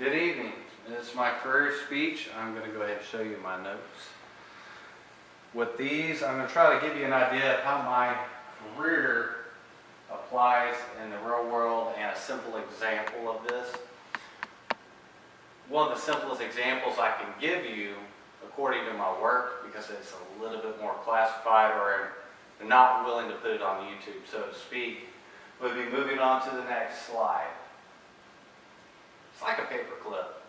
Good evening. This is my career speech. I'm going to go ahead and show you my notes. With these, I'm going to try to give you an idea of how my career applies in the real world and a simple example of this. One of the simplest examples I can give you, according to my work, because it's a little bit more classified or they're not willing to put it on YouTube, so to speak, would be moving on to the next slide. It's like a paper clip,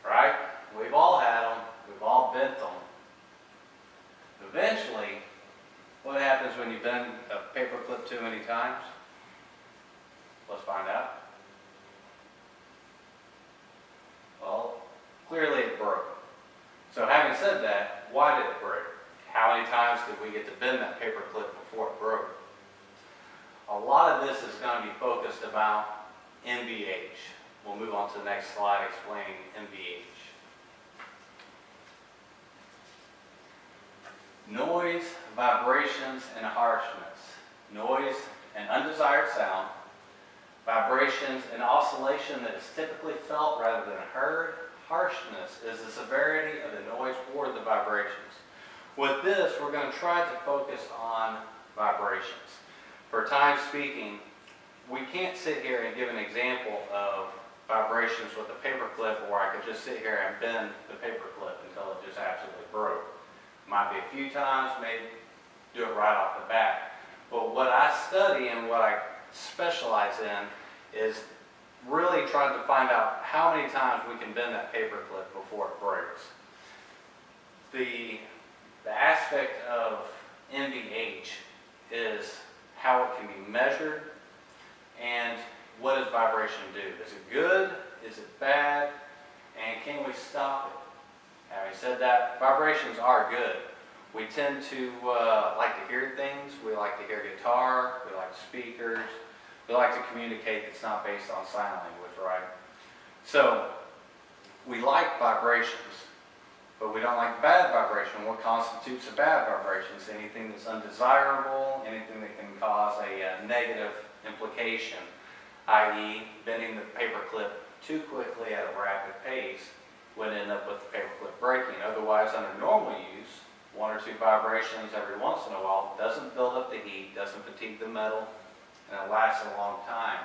right? We've all had them. We've all bent them. Eventually, what happens when you bend a paper clip too many times? Let's find out. Well, clearly it broke. So having said that, why did it break? How many times did we get to bend that paper clip before it broke? A lot of this is going to be focused about NVH. We'll move on to the next slide explaining NVH. Noise, vibrations, and harshness. Noise, an undesired sound. Vibrations, an oscillation that is typically felt rather than heard. Harshness is the severity of the noise or the vibrations. With this, we're going to try to focus on vibrations. For time speaking, we can't sit here and give an example of vibrations with a paper clip, or I could just sit here and bend the paper clip until it just absolutely broke. Might be a few times, maybe do it right off the bat. But what I study and what I specialize in is really trying to find out how many times we can bend that paper clip before it breaks. The aspect of NVH is how it can be measured and what does vibration do? Is it good? Is it bad? And can we stop it? Having said that, vibrations are good. We tend to like to hear things. We like to hear guitar. We like speakers. We like to communicate that's not based on sign language, right? So we like vibrations, but we don't like bad vibration. What constitutes a bad vibration? Is anything that's undesirable, anything that can cause a negative implication, i.e. bending the paper clip too quickly at a rapid pace would end up with the paper clip breaking. Otherwise, under normal use, one or two vibrations every once in a while doesn't build up the heat, doesn't fatigue the metal, and it lasts a long time.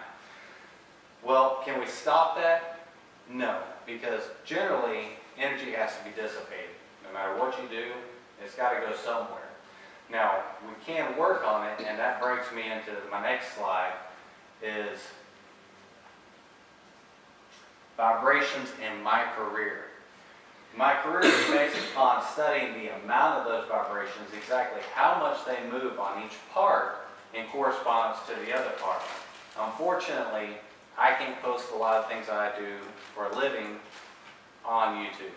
Well, can we stop that? No, because generally energy has to be dissipated. No matter what you do, it's got to go somewhere. Now, we can work on it, and that brings me into my next slide, is vibrations in my career. My career is based upon studying the amount of those vibrations, exactly how much they move on each part in correspondence to the other part. Unfortunately, I can't post a lot of things that I do for a living on YouTube.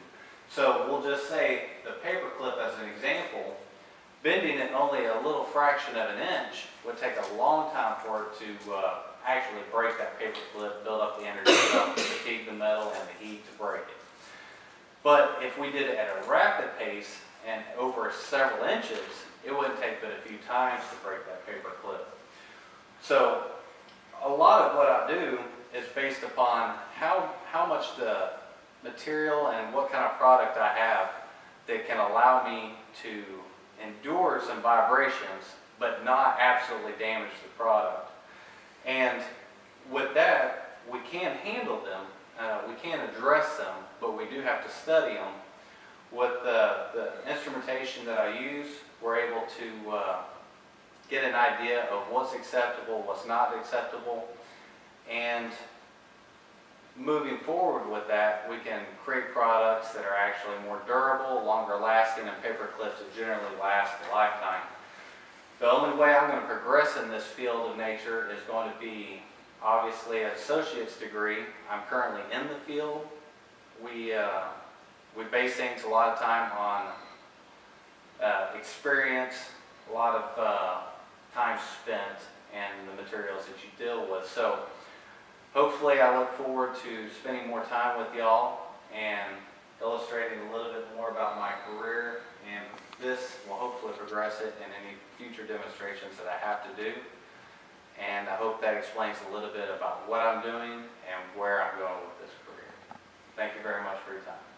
So we'll just say the paper clip as an example, bending it only a little fraction of an inch would take a long time for it to actually break that paper clip, build up the energy enough to fatigue the metal and the heat to break it. But if we did it at a rapid pace and over several inches, it wouldn't take but a few times to break that paper clip. So a lot of what I do is based upon how much the material and what kind of product I have that can allow me to endure some vibrations but not absolutely damage the product. And with that, we can handle them, we can address them, but we do have to study them. With the instrumentation that I use, we're able to get an idea of what's acceptable, what's not acceptable, and moving forward with that, we can create products that are actually more durable, longer lasting, and paper clips that generally last a lifetime. The only way I'm going to progress in this field of nature is going to be obviously an associate's degree. I'm currently in the field. We base things a lot of time on experience, a lot of time spent, and the materials that you deal with. So hopefully I look forward to spending more time with y'all and illustrating a little bit more about my career, and this will hopefully progress it in any future demonstrations that I have to do. And I hope that explains a little bit about what I'm doing and where I'm going with this career. Thank you very much for your time.